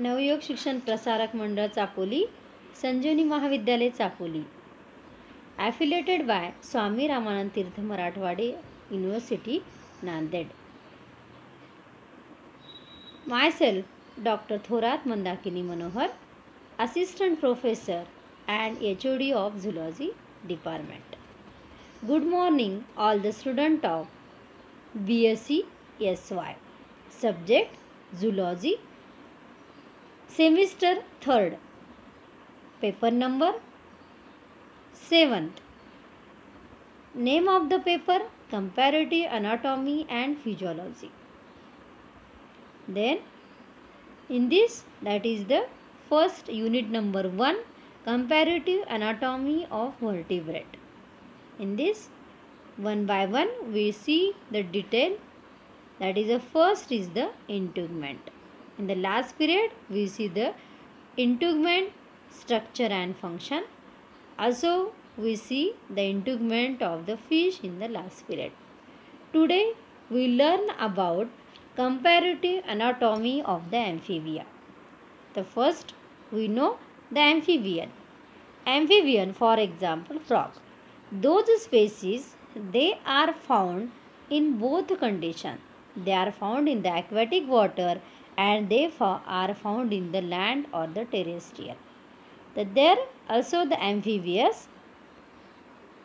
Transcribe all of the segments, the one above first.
नवयोग शिक्षण Prasarak Mandal Chapoli, Sanjeevani Mahavidyalaya Chapoli, affiliated by Swami Ramanand Teerth Marathwada university Nanded. Myself Dr. Thorat Mandakini Manohar, Assistant Professor and HOD of Zoology Department. Good morning all the students of BSc SY. Subject Zoology. Semester 3rd. Paper number 7th. Name of the paper Comparative Anatomy and Physiology. Then in this, that is the first unit number 1, Comparative Anatomy of Vertebrate. In this, one by one we see the detail. That is the first is the integument. In the last period we see the integument structure and function. Also we see the integument of the fish in the last period. Today we learn about comparative anatomy of the amphibia. The first we know the amphibian. Amphibian, for example, frog. Those species, they are found in both conditions. They are found in the aquatic water and they are found in the land or the terrestrial. There also the amphibians,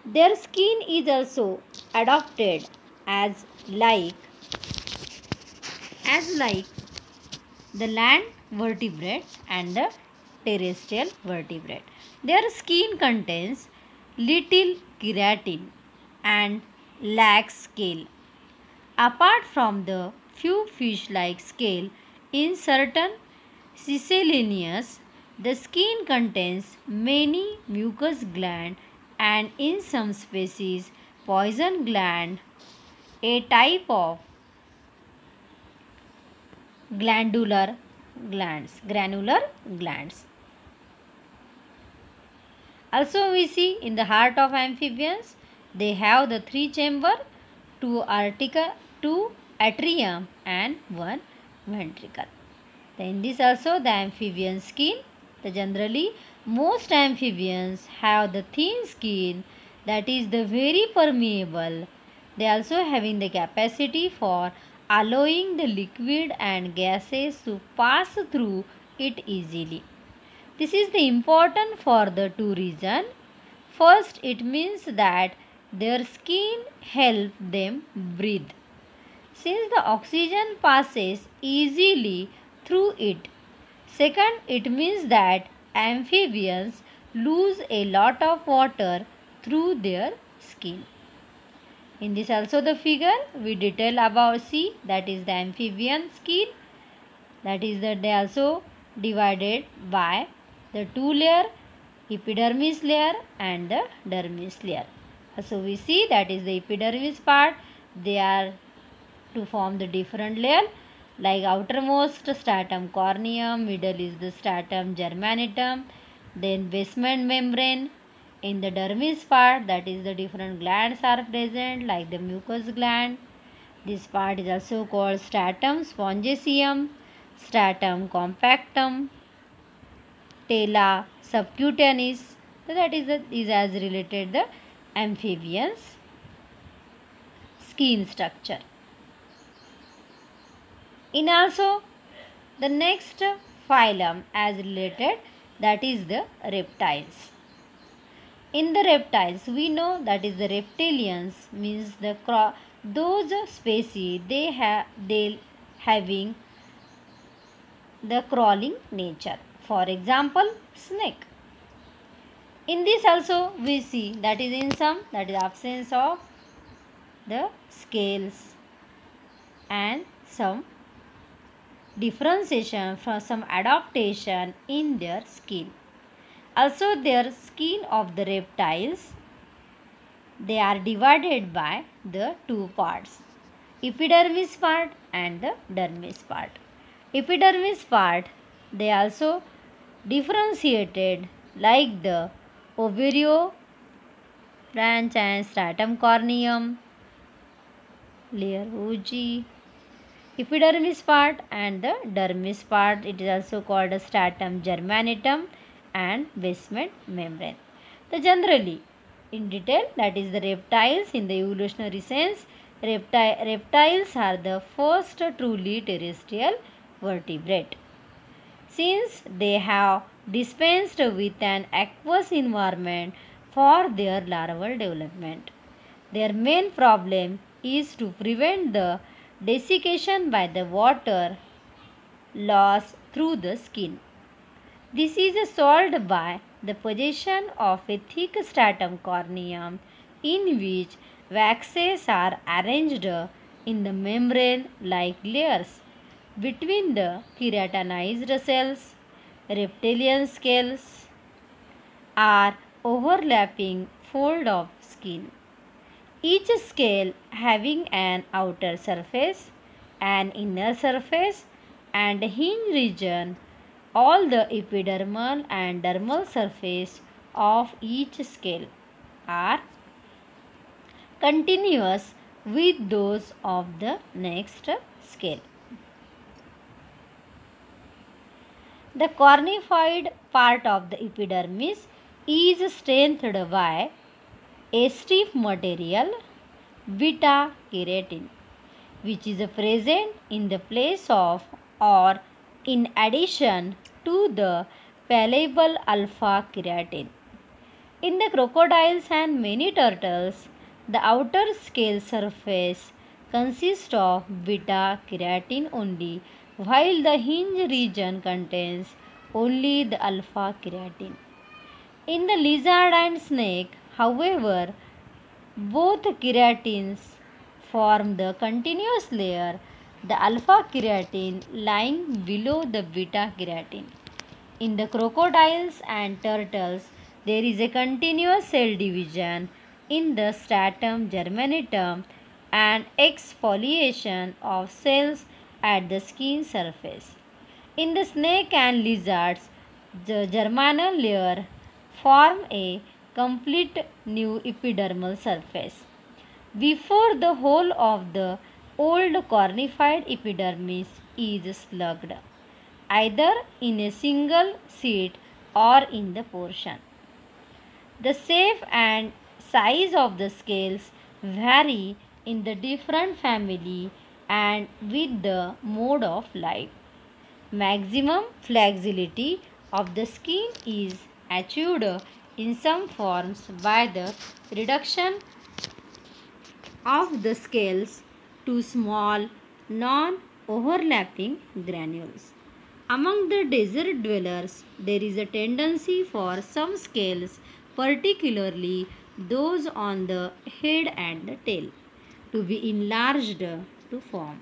their skin is also adapted as like the land vertebrate and the terrestrial vertebrate. Their skin contains little keratin and lacks scale. Apart from the few fish-like scale in certain Caecilians, the skin contains many mucous glands and in some species poison gland, a type of granular glands. Also we see in the heart of amphibians, they have the 3 chamber, 2 atrium and 1 ventricle. In this also the amphibian skin, generally most amphibians have the thin skin, that is the very permeable. They also having the capacity for allowing the liquid and gases to pass through it easily. This is the important for the 2 reasons. First, it means that their skin helps them breathe, since the oxygen passes easily through it. Second, it means that amphibians lose a lot of water through their skin. In this also the figure we detail about see, that is the amphibian skin, that is that they also divided by the 2 layer, epidermis layer and the dermis layer. So we see that is the epidermis part, they are to form the different layer, like outermost stratum corneum, middle is the stratum germinatum, then basement membrane. In the dermis part, that is the different glands are present, like the mucous gland. This part is also called stratum spongiaceum, stratum compactum, tela subcutaneous. So that is as related the amphibians skin structure. In also the next phylum as related, that is the reptiles. In the reptiles we know that is the reptilians, means the those species they having the crawling nature. For example, snake. In this also we see that is in some, that is absence of the scales and some differentiation from some adaptation in their skin. Also their skin of the reptiles, they are divided by the 2 parts, epidermis part and the dermis part. Epidermis part, they also differentiated like the ovario branch and stratum corneum, layer OG, epidermis part and the dermis part. It is also called a stratum germinatum and basement membrane. So generally, in detail, that is the reptiles in the evolutionary sense, reptiles are the first truly terrestrial vertebrate. Since they have dispensed with an aqueous environment for their larval development. Their main problem is to prevent the desiccation by the water loss through the skin. This is solved by the possession of a thick stratum corneum in which waxes are arranged in the membrane like layers between the keratinized cells. Reptilian scales are overlapping fold of skin, each scale having an outer surface, an inner surface, and a hinge region. All the epidermal and dermal surface of each scale are continuous with those of the next scale. The cornified part of the epidermis is strengthened by a stiff material, beta keratin, which is present in the place of or in addition to the palpable alpha keratin. In the crocodiles and many turtles, the outer scale surface consists of beta keratin only, while the hinge region contains only the alpha keratin. In the lizard and snake, however, both keratins form the continuous layer, the alpha keratin lying below the beta keratin. In the crocodiles and turtles, there is a continuous cell division in the stratum germinatum and exfoliation of cells at the skin surface. In the snake and lizards, the germinal layer form a complete new epidermal surface. Before the whole of the old cornified epidermis is slugged, either in a single sheet or in the portion. The shape and size of the scales vary in the different family and with the mode of life. Maximum flexibility of the skin is achieved in some forms by the reduction of the scales to small non-overlapping granules. Among the desert dwellers, there is a tendency for some scales, particularly those on the head and the tail, to be enlarged to form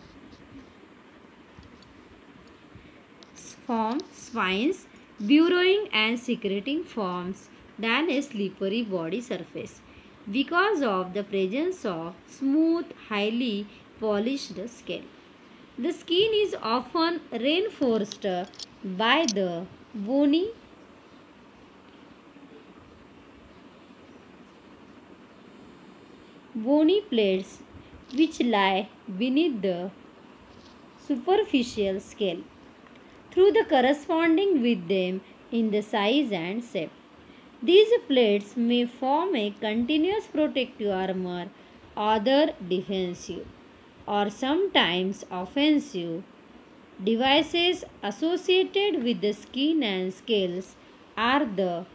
spines, burrowing and secreting forms than a slippery body surface because of the presence of smooth, highly polished scale. The skin is often reinforced by the bony plates which lie beneath the superficial scale, through the corresponding with them in the size and shape. These plates may form a continuous protective armor, either defensive or sometimes offensive. Devices associated with the skin and scales are the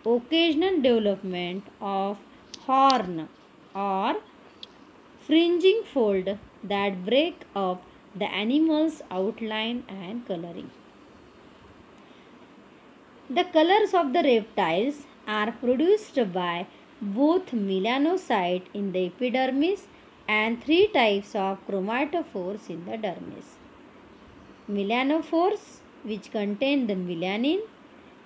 occasional development of horn or fringing fold that break up the animal's outline and coloring. The colors of the reptiles are produced by both melanocyte in the epidermis and three types of chromatophores in the dermis. Melanophores, which contain the melanin,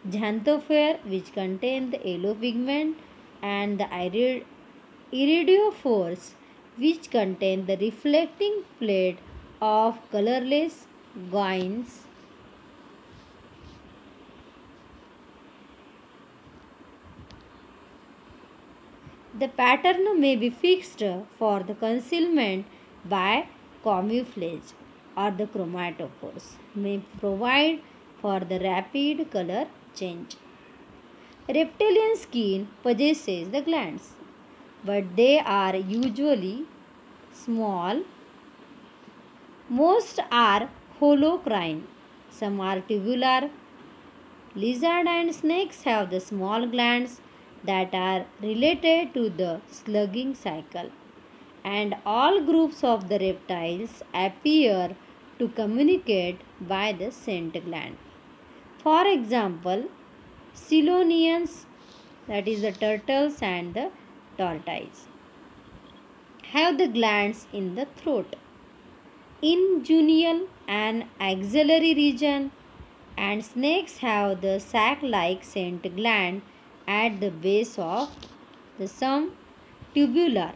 xanthophore, which contain the yellow pigment, and the iridophores, which contain the reflecting plate of colorless glands. The pattern may be fixed for the concealment by camouflage. or the chromatophores may provide for the rapid color change. Reptilian skin possesses the glands, but they are usually small. Most are holocrine, some are tubular. Lizard and snakes have the small glands that are related to the slugging cycle, and all groups of the reptiles appear to communicate by the scent gland. For example, Chelonians, that is the turtles and the tortoise, have the glands in the throat, inguinal and axillary region, and snakes have the sac-like scent gland at the base of the some tubular.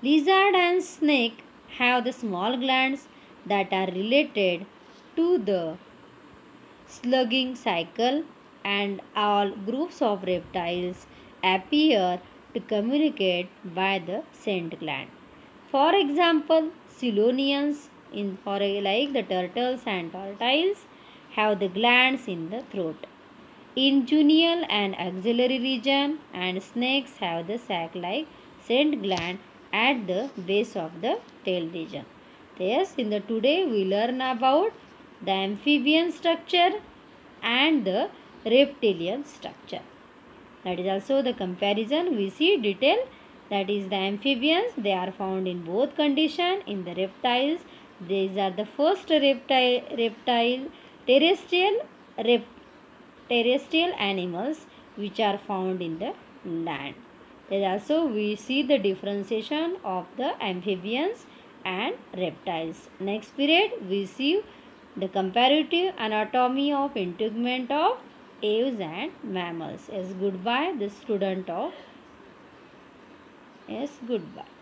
Lizard and snake have the small glands that are related to the slugging cycle, and all groups of reptiles appear to communicate by the scent gland. For example, Chelonians, like the turtles and tortoises, have the glands in the throat, inguinal and axillary region, and snakes have the sac-like scent gland at the base of the tail region. Yes, in the today we learn about the amphibian structure and the reptilian structure. That is also the comparison. We see detail, that is the amphibians, they are found in both condition. In the reptiles, these are the first reptile terrestrial rep, terrestrial animals which are found in the land. Then also we see the differentiation of the amphibians and reptiles. Next period we see the comparative anatomy of integument of aves and mammals. Yes, goodbye. The student of. Yes, goodbye.